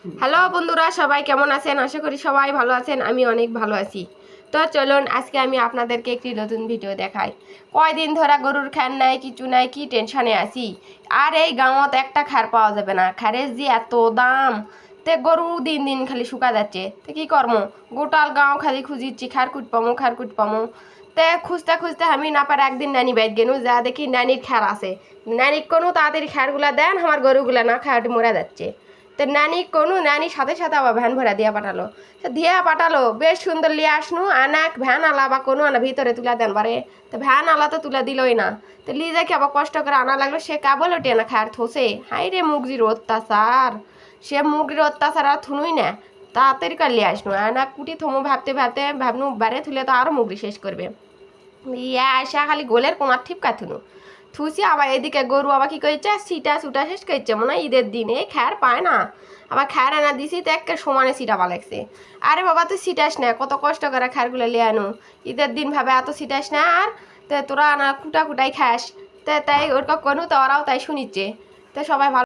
Hello বন্ধুরা, সবাই কেমন আছেন? আশা করি সবাই ভালো আছেন। আমি অনেক ভালো আছি। তো চলুন আজকে আমি আপনাদেরকে একটি নতুন ভিডিও দেখাই। কয়দিন ধরে গরুর খ্যার নাই, কিছু নাই, কি টেনশনে আছি। আর এই গাঁৱত একটা খ্যার পাওয়া যাবে না, খ্যারের যে এত দাম। তে গরু দিন দিন খালি শুকা যাচ্ছে। তো কি করবো, গোটাল গাঁও খালি খুঁজিচ্ছি খ্যার কুট পামো, খ্যার কুট পামো। তে খুঁজতে খুঁজতে আমি না পারে একদিন নানি বাইর গেনু, যা দেখি নানির খ্যার আছে। নানির কোনো তাড়াতাড়ি খ্যারগুলা দেন, আমার গরুগুলা না খাওয়াটি মরে যাচ্ছে। তো নানি কোনো নানি সাথে সাথে আবার ভ্যান ভরা দিয়া পাঠালো। দিয়া পাঠালো, বেশ সুন্দর লিয়ে আসনু। আনাক ভ্যান আলা বা কোনো আনা ভিতরে তুলা দেন পারে। তো ভ্যান আলা তো তুলা দিলই না। তো লি যাকে আবার কষ্ট করে আনা লাগলো, সে কাবল ওটে না খায়ার থোসে। হাই রে মুগজির অত্যাচার, সে মুগির অত্যাচার আর থুনুই না। তাড়াতাড়ি করে লিয়ে আসনু, আনা কুটি থমো ভাবতে ভাবতে ভাবনু বারে থুলে তো আরো মুগরি শেষ করবে। ইয়া আসা খালি গোলের কোনার ঠিপকা থুনু থুসি। আবার এদিকে গরু আবার কি করেছে, সিটা সুটা শেষ করেছে মনে হয় ঈদের দিনে খ্যার পায় না। আবার খ্যার আনা দিছি তো একে সমানে সিটা পালাইছে। আরে বাবা তুই সিটাস না, কত কষ্ট করে খ্যারগুলো লিয়ে আনু। ঈদের দিন ভাবে এত সিটাস না। আর তো তোরা আনা কুটা কুটাই খাস। তো তাই ওর কোনো তো ওরাও তাই শুনিচ্ছে। তো সবাই ভালো।